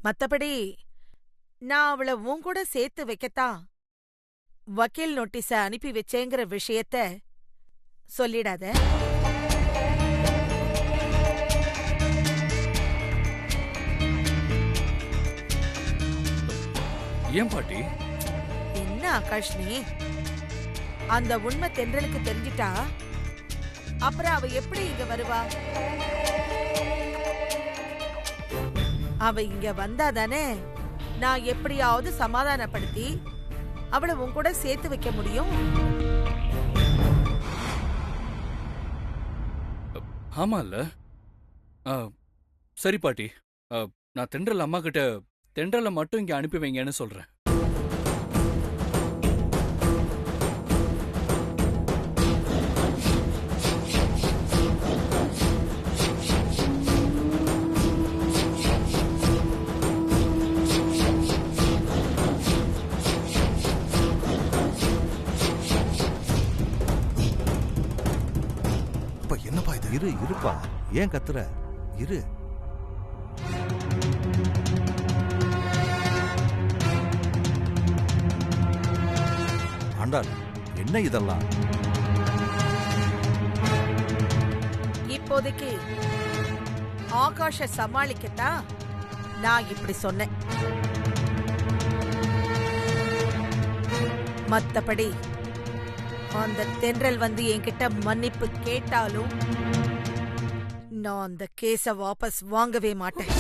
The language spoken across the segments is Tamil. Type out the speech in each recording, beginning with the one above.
மத்தபடி நான் அவள உன் கூட சேர்த்து வைக்கத்தான் வக்கீல் நோட்டீஸ அனுப்பி வச்சேங்கிற விஷயத்த சொல்லிடாத. ஏன் பாட்டி? என்ன ஆகாஷ் நீ? அந்த உண்மை தென்றலுக்கு தெரிஞ்சிட்டா அப்புறம் அவ எப்படி இங்க வருவா? அவ இங்க வந்தாதானே நான் எப்படியாவது சமாதானப்படுத்தி அவளை உன் கூட சேர்த்து வைக்க முடியும். ஆமால்ல. சரி பாட்டி, நான் தென்றல் அம்மா கிட்ட தென்றலை மட்டும் இங்க அனுப்பி வைங்கன்னு சொல்றேன். என்னப்பா இது? இருப்பா, ஏன் கத்துற? இரு. ஆண்டாள், என்ன இதெல்லாம்? இப்போதைக்கு ஆகாஷ சமாளிக்கத்தான் நான் இப்படி சொன்னேன். மத்தபடி அந்த தென்றல் வந்து என்கிட்ட மன்னிப்பு கேட்டாலும் நான் அந்த கேஸ வாபஸ் வாங்கவே மாட்டேன்.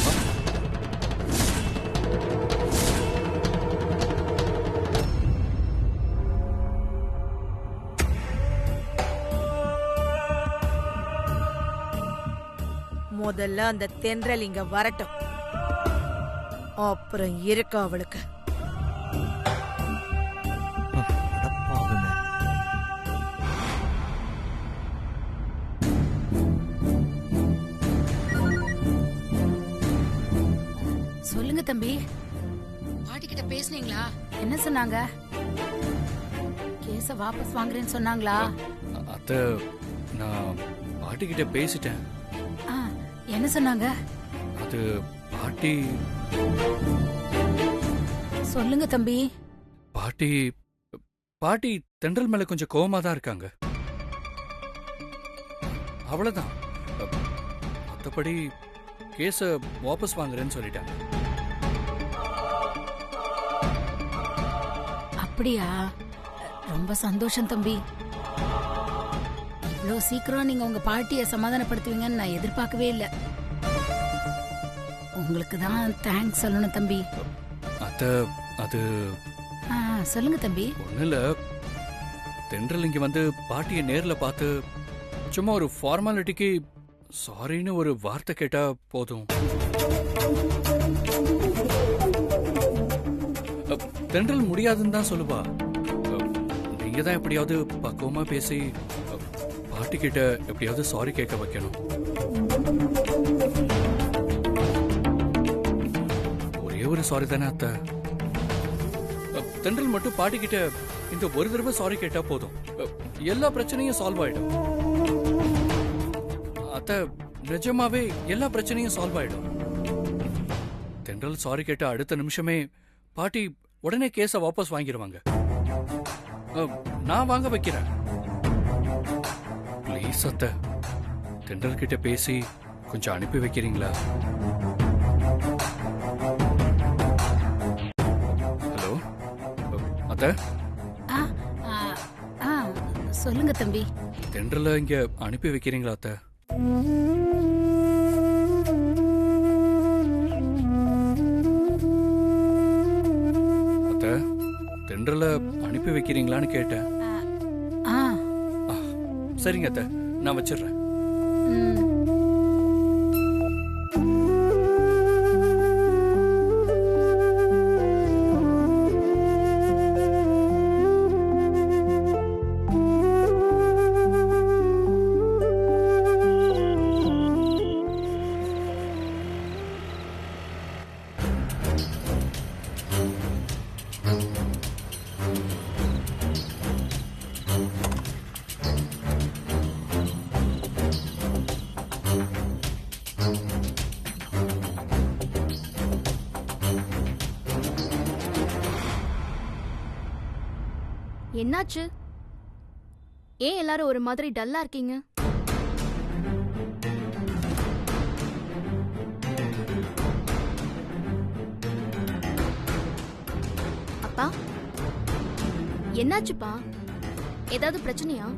முதல்ல அந்த தென்றல் இங்க வரட்டும், அப்புறம் இருக்க அவளுக்கு. சொல்லுங்க தம்பி, பாட்டி கிட்ட பேசுனீங்களா? என்ன சொன்னாங்க? கேஸ வாபஸ் வாங்குறேன்னு சொன்னாங்களா? அத்த, நான் பாட்டி கிட்ட பேசிட்டேன். என்ன சொன்னாங்க? அது பாட்டி. சொல்லுங்க தம்பி. பாட்டி பாட்டி தென்றல் மேல கொஞ்சம் கோவமா தான் இருக்காங்க, அவ்வளவுதான். மத்தபடி கேஸ வாபஸ் வாங்குறேன்னு சொல்லிட்டாங்க. அப்படியா? ரொம்ப சந்தோஷம் தம்பி. இவ்வளோ சீக்கிரம் நீங்க உங்க பாட்டியை சமாதானப்படுத்துவீங்கன்னு நான் எதிர்பார்க்கவே இல்லை. உங்களுக்கு தான் தேங்க்ஸ் சொல்லணும் தம்பி. அத்த, அது சொல்லுங்க தம்பி. ஒண்ணு இல்ல, தென்றல் இங்க வந்து பாட்டியை நேர்ல பார்த்து சும்மா ஒரு ஃபார்மாலிட்டிக்கு சாரின்னு ஒரு வார்த்தை கேட்டா போதும். தென்றல் முடியாதுன்னு தான் சொல்லுவா. நீங்க தான் எப்படியாவது பக்குவமா பேசி பாட்டி கிட்ட எப்படியாவது சாரி கேட்க வைக்கணும். ஒரே ஒரு சாரி தானே அத்தை? தென்றல் மட்டும் பாட்டி கிட்ட இந்த ஒரு தடவை சாரி கேட்டா போதும், எல்லா பிரச்சனையும் சால்வ் ஆயிடும். அத்தை, நிஜமாவே எல்லா பிரச்சனையும் சால்வ் ஆயிடும். தென்றல் சாரி கேட்ட அடுத்த நிமிஷமே பாட்டி உடனே கேஸ வாபஸ் வாங்கிடுவாங்க. நான் வாங்க வைக்கிறேன். ப்ளீஸ் அத்தை, தென்றல் கிட்ட பேசி கொஞ்சம் அனுப்பி வைக்கிறீங்களா? ஹலோ அத்தை. சொல்லுங்க தம்பி. தென்றல இங்க அனுப்பி வைக்கிறீங்களா அத்தை? அத்தை, தென்றல அனுப்பி வைக்கிறீங்களான்னு கேட்டேன். சரிங்க அத்தை, நான் வச்சிடுறேன். என்னாச்சு? ஏன் எல்லாரும் ஒரு மாதிரி டல்லா இருக்கீங்க? அப்பா, என்னாச்சுப்பா? ஏதாவது பிரச்சனையா?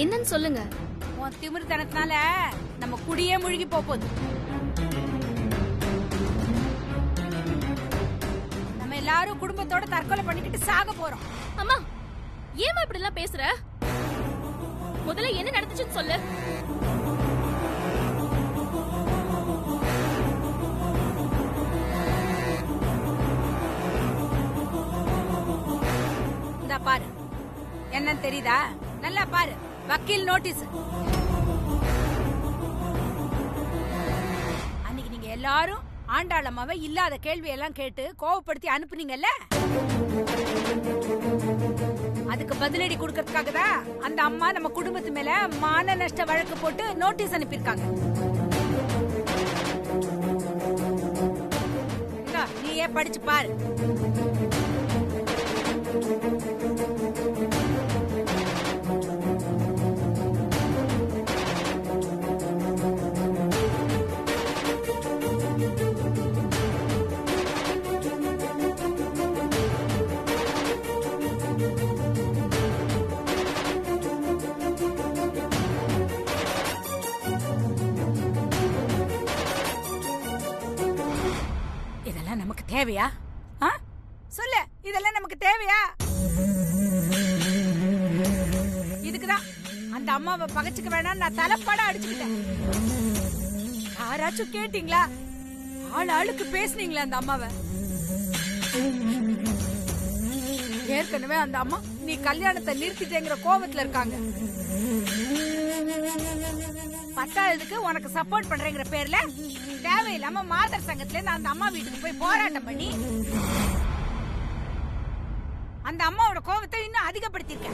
என்னன்னு சொல்லுங்க. உன் திமிர்த்தனத்தினால நம்ம குடியே முழுகி போகுது. நம்ம எல்லாரும் குடும்பத்தோட தற்கொலை பண்ணிக்கிட்டு சாக போறோம். அம்மா, ஏமா இப்படி எல்லாம் பேசுற? முதல்ல என்ன நடந்துச்சுன்னு சொல்லு. இந்தா பாரு, என்னன்னு தெரியுதா? நல்லா பாரு, வக்கீல் நோட்டீஸ். அன்னைக்கு நீங்க எல்லாரும் ஆண்டாளம்மாவை இல்லாத கேள்வியெல்லாம் கேட்டு கோவப்படுத்தி அனுப்புனீங்கல்ல, அதுக்கு பதிலடி கொடுக்கறதுக்காக தான் அந்த அம்மா நம்ம குடும்பத்து மேல மான நஷ்ட வழக்கு போட்டு நோட்டீஸ் அனுப்பியிருக்காங்க. நீயே படிச்சு பாரு. இதெல்லாம் நமக்கு தேவையா? சொல்லு, இதெல்லாம் நமக்கு தேவையா? இதுக்குதான் அந்த அம்மாவை பகச்சுக்க வேணாம் நான் தலைப்பாட அடிச்சுக்கிட்டேன். யாராச்சும் கேட்டீங்களா? ஆளுக்கு பேசுனீங்களா அந்த அம்மாவை? ஏற்கனவே அந்த அம்மா நீ கல்யாணத்தை நிறுத்திட்டேங்கிற கோபத்துல இருக்காங்க. பத்தாவதுக்கு உனக்கு சப்போர்ட் பண்றேங்கிற பேர்ல தேவையில்லாம மாதர் சங்கத்துல இருந்து அந்த அம்மா வீட்டுக்கு போய் போராட்டம் பண்ணி அந்த அம்மாவோட கோபத்தை இன்னும் அதிகப்படுத்திருக்க.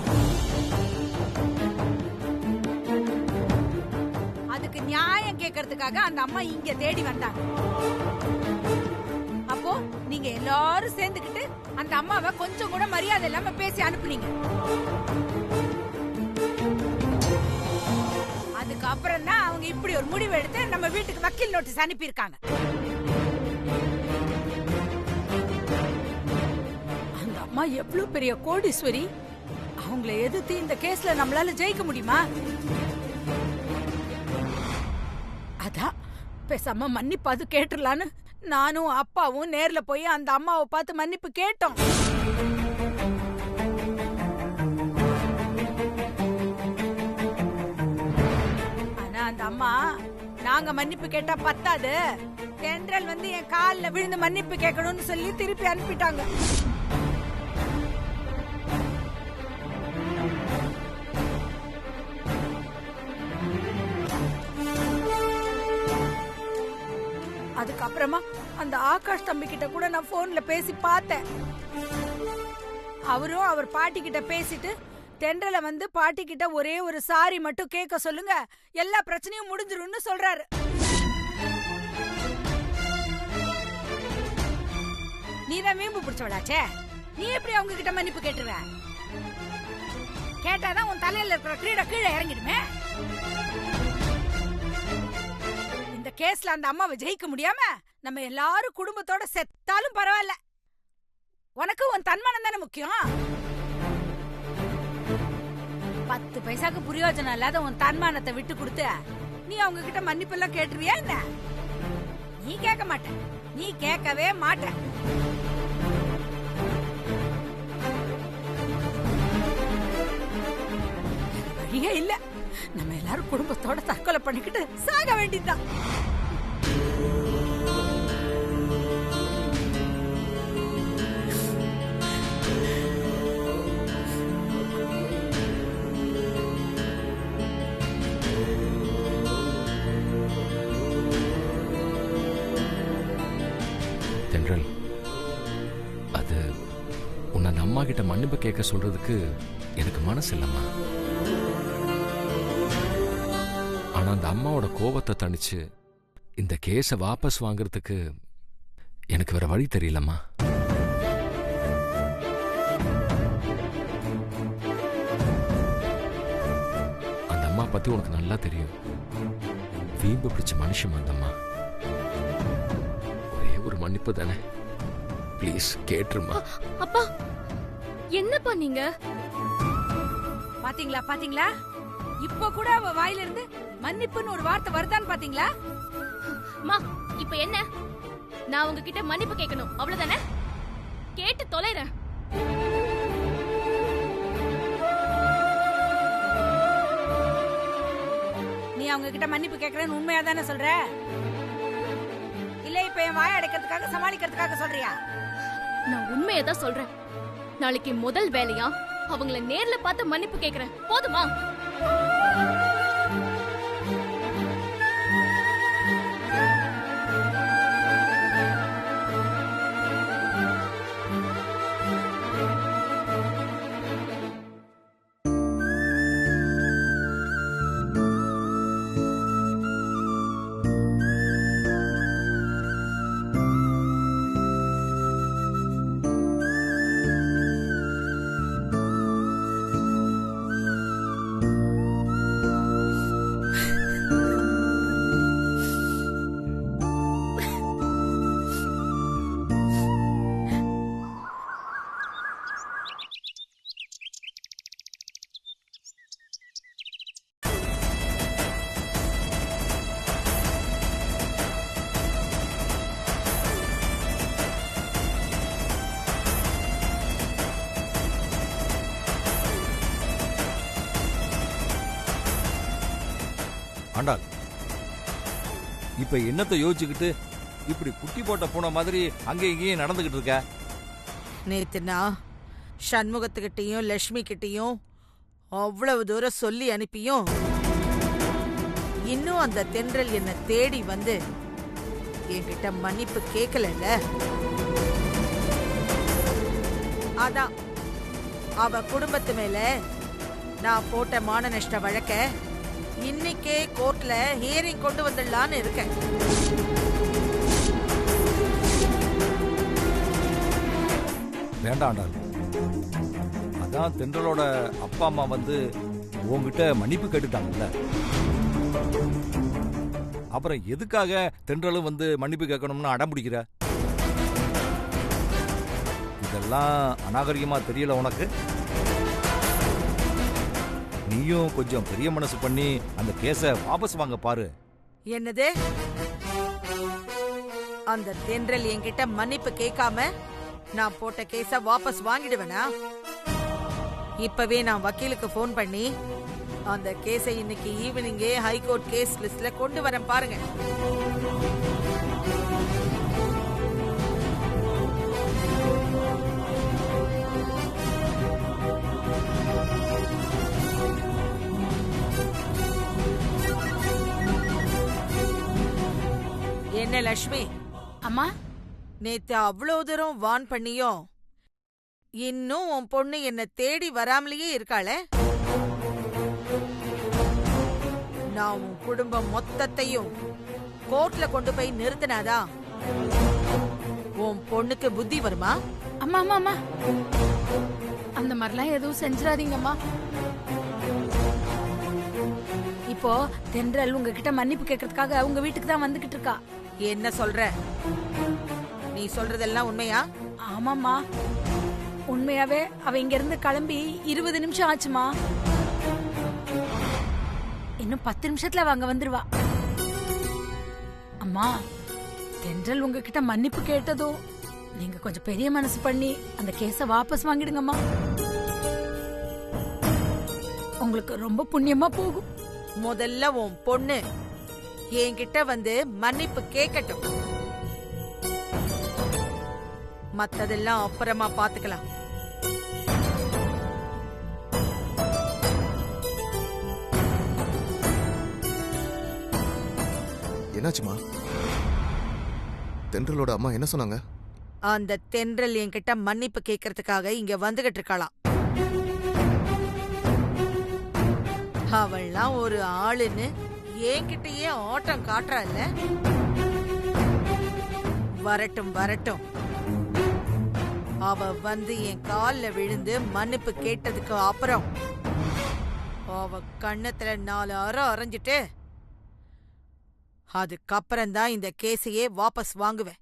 அதுக்கு நியாயம் கேட்கறதுக்காக அந்த அம்மா இங்க தேடி வந்தாங்க. அப்போ நீங்க எல்லாரும் சேர்ந்துக்கிட்டு அந்த அம்மாவை கொஞ்சம் கூட மரியாதை இல்லாம பேசி அனுப்புனீங்க. அதுக்கப்புறம் தான் அவங்க இப்படி ஒரு முடிவு எடுத்து நம்ம வீட்டுக்கு வக்கீல் நோட்டீஸ் அனுப்பியிருக்காங்க. அந்த அம்மா எவ்வளவு பெரிய கோடீஸ்வரி. அவங்கள எதிர்த்து இந்த கேஸ்ல நம்மளால ஜெயிக்க முடியுமா? அதான் பேசாம மன்னிப்பாது கேட்டுடலான்னு நானும் அப்பாவும் நேர்ல போய் அந்த அம்மாவை பார்த்து மன்னிப்பு கேட்டோம். ஆனா அந்த அம்மா நாங்க மன்னிப்பு கேட்டா பத்தாது, தென்றல் வந்து என் காலில் விழுந்து மன்னிப்பு கேட்கணும்னு சொல்லி திருப்பி அனுப்பிட்டாங்க. அதுக்கப்புறமா அந்த ஆகாஷ் தம்பி கிட்ட கூட நான் போன்ல பேசி பார்த்தேன். அவரும் அவர் பாட்டி கிட்ட பேசிட்டு தென்றல வந்து பாட்டி கிட்ட ஒரே ஒரு சாரி மட்டும் கேட்க சொல்லுங்க, எல்லா பிரச்சனையும் முடிஞ்சிரும்னு சொல்றாரு. நீதான் வீம்பு பிடிச்சவளாச்சே, நீ எப்படி அவங்க கிட்ட மன்னிப்பு கேட்டுருவ? கேட்டாதான் உன் தலையில இருக்கிற கிரீட கீழே இறங்கிடுமே. இந்த கேஸ்ல அந்த அம்மாவை ஜெயிக்க முடியாம நம்ம எல்லாரும் குடும்பத்தோட செத்தாலும் பரவாயில்ல. உனக்கு உன் தன்மானம் தானே முக்கியம். 10 பைசாக்கு பிரயோஜனம் இல்லாத உன் தன்மானத்தை விட்டு கொடுத்து நீ அவங்க கிட்ட மன்னிப்பு எல்லாம் கேட்டுருவியா என்ன? நீ கேட்க மாட்ட, நீ கேட்கவே மாட்ட. வழியே இல்ல, நம்ம எல்லாரும் குடும்பத்தோட தற்கொலை பண்ணிக்கிட்டு சாக வேண்டியதுதான். தென்றல், அது உன்னை அந்த அம்மா கிட்ட மன்னிப்பு கேட்க சொல்றதுக்கு எனக்கு மனசு இல்லம்மா. ஆனா அந்த அம்மாவோட கோபத்தை தணிச்சு இந்த கேஸை வாபஸ் வாங்குறதுக்கு எனக்கு வேற வழி தெரியலம்மா. பத்தி உனக்கு நல்லா தெரியும். வீம்பு பிடிச்ச மனுஷன் அந்தம்மா. ஒரே ஒரு மன்னிப்பு தானே, ப்ளீஸ் கேட்டுருமா. அப்பா என்னப்பா நீங்க? பாத்தீங்களா பாத்தீங்களா, இப்ப கூட அவ வாயில இருந்து மன்னிப்புன்னு ஒரு வார்த்தை வருதான்னு பாத்தீங்களா? மா இப்ப என்ன? நான் உங்ககிட்ட மன்னிப்பு கேட்கணும் அவ்வளவுதானே? கேட்டு தொலைறேன். நீ அவங்க கிட்ட மன்னிப்பு கேக்குறேன்னு உண்மையா தானே சொல்ற? இல்ல இப்ப என் வாயை அடைக்கிறதுக்காக சமாளிக்கிறதுக்காக சொல்றியா? நான் உண்மையை தான் சொல்றேன். நாளைக்கு முதல் வேலையா அவங்கள நேர்ல பார்த்து மன்னிப்பு கேக்குறேன். போதுமா? ஆண்டாள், இப்ப என்னத்தை யோசிச்சுக்கிட்டு இப்படி குட்டி போட்ட பூனை மாதிரி அங்கே இங்கேயும் நடந்துகிட்டு இருக்க? நேத்து நான் சண்முகத்துக்கிட்டையும் லட்சுமி கிட்டையும் அவ்வளவு தூரம் சொல்லி அனுப்பியும் இன்னும் அந்த தென்றல் என்ன தேடி வந்து என்கிட்ட மன்னிப்பு கேட்கலல்ல. அதான் அவ குடும்பத்து மேல நான் போட்ட மான நஷ்ட வழக்க இன்னைக்கே கோர்ட்ல ஹியரிங் கொண்டு வந்துடலான்னு இருக்கேன். வேண்டாம் ஆண்டாள், அதான் தென்றலோட அப்பா அம்மா வந்து உங்ககிட்ட மன்னிப்பு கேட்டுட்டாங்கல்ல, அப்புறம் எதுக்காக தென்றலும் வந்து மன்னிப்பு கேட்கணும்னு அடம் பிடிக்கிற? இதெல்லாம் அநாகரிகமா தெரியல உனக்கு? நீயும் கொஞ்சம் பெரிய மனசு பண்ணி அந்த கேஸ வாபஸ் வாங்க பாரு. என்னது? அந்த தென்றல் என்கிட்ட மன்னிப்பு கேட்காம நான் போட்ட கேஸ வாபஸ் வாங்கிடுவேனா? இப்பவே நான் வக்கீலுக்கு போன் பண்ணி அந்த கேஸை இன்னைக்கு ஈவினிங்கே ஹைகோர்ட் கேஸ் லிஸ்ட்ல கொண்டு வரேன் பாருங்க. என்ன லட்சுமி, அம்மா, நேத்து அவ்வளவு தூரம் வான் பண்ணியும் இன்னும் உன் பொண்ணு என்ன தேடி வராமலேயே இருக்காளே. நான் உன் குடும்பம் மொத்தத்தையும் கோர்ட்ல கொண்டு போய் நிறுத்தினாதான் உன் பொண்ணுக்கு புத்தி வருமா? அம்மா அம்மா அம்மா, அந்த மாதிரிலாம் எதுவும் செஞ்சிடாதீங்கம்மா. இப்போ தென்றல் உங்ககிட்ட மன்னிப்பு கேட்கறதுக்காக உங்க வீட்டுக்கு தான் வந்துகிட்டு இருக்கா. என்ன சொல்ற? நீ சொல்றதெல்லாம் உண்மையா? ஆமாம்மா, உண்மையாவே அவ இங்க இருந்து கிளம்பி 20 நிமிஷம் ஆச்சுமா. இன்னும் 10 நிமிஷத்துல அவ அங்க வந்துருவா. அம்மா, தென்றல் உங்ககிட்ட மன்னிப்பு கேட்டதோ நீங்க கொஞ்சம் பெரிய மனசு பண்ணி அந்த கேஸ வாபஸ் வாங்கிடுங்கம்மா. உங்களுக்கு ரொம்ப புண்ணியமா போகும். முதல்ல உன் பொண்ணு என்கிட்ட வந்து மன்னிப்பு கேட்கட்டும், மத்ததெல்லாம் அப்புறமா பாத்துக்கலாம். என்னாச்சுமா? தென்றலோட அம்மா என்ன சொன்னாங்க? அந்த தென்றல் என்கிட்ட மன்னிப்பு கேட்கறதுக்காக இங்க வந்துகிட்டு இருக்கலாம். அவள்லாம் ஒரு ஆளுன்னு என்கிட்டயே ஆட்டம் காட்டுறாள். வரட்டும் வரட்டும், அவ வந்து என் கால்ல விழுந்து மன்னிப்பு கேட்டதுக்கு அப்புறம் அவ கண்ணத்துல 4 அறம் அரைஞ்சிட்டு அதுக்கப்புறம்தான் இந்த கேஸையே வாபஸ் வாங்குவேன்.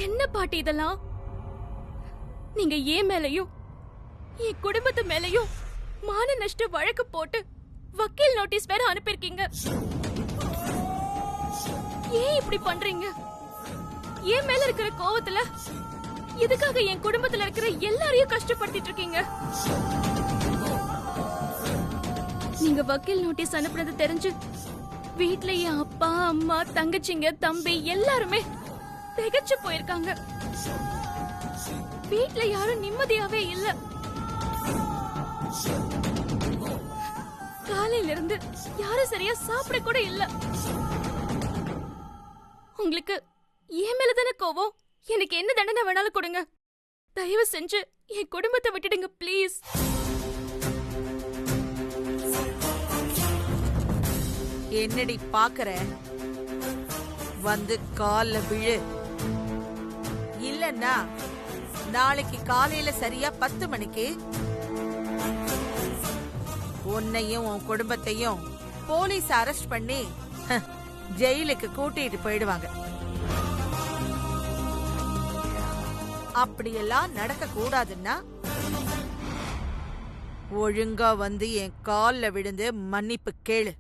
என்ன பாட்டி இதெல்லாம்? நீங்க ஏன் மேலையும் என் குடும்பத்து மேலையும் மான நஷ்ட வழக்கு போட்டு வக்கீல் நோட்டீஸ் வேற அனுப்பியிருக்கீங்க. ஏன் இப்படி பண்றீங்க? என் மேல இருக்கிற கோவத்துல எதுக்காக என் குடும்பத்துல இருக்கிற எல்லாரையும் கஷ்டப்படுத்திட்டு இருக்கீங்க? நீங்க வக்கீல் நோட்டீஸ் அனுப்புனது தெரிஞ்சு வீட்ல என் அப்பா அம்மா தங்கச்சிங்க தம்பி எல்லாருமே திகைச்சு போயிருக்காங்க. வீட்ல யாரும் நிம்மதியாவே இல்ல. காலையில இருந்து யாரும் சரியா சாப்பிட கூட இல்ல. உங்களுக்கு என் மேலதானே கோவம்? எனக்கு என்ன தண்டனை வேணாலும் கொடுங்க. தயவு செஞ்சு என் குடும்பத்தை விட்டுடுங்க ப்ளீஸ். என்னடி பாக்குற? வந்து கால்ல விழு. இல்லன்னா நாளைக்கு காலையில சரியா 10 மணிக்கு உன்னையும் உன் குடும்பத்தையும் போலீஸ் அரெஸ்ட் பண்ணி ஜெயிலுக்கு கூட்டிட்டு போயிடுவாங்க. அப்படியெல்லாம் நடக்க கூடாதுன்னா ஒழுங்கா வந்து என் கால்ல விழுந்து மன்னிப்பு கேளு.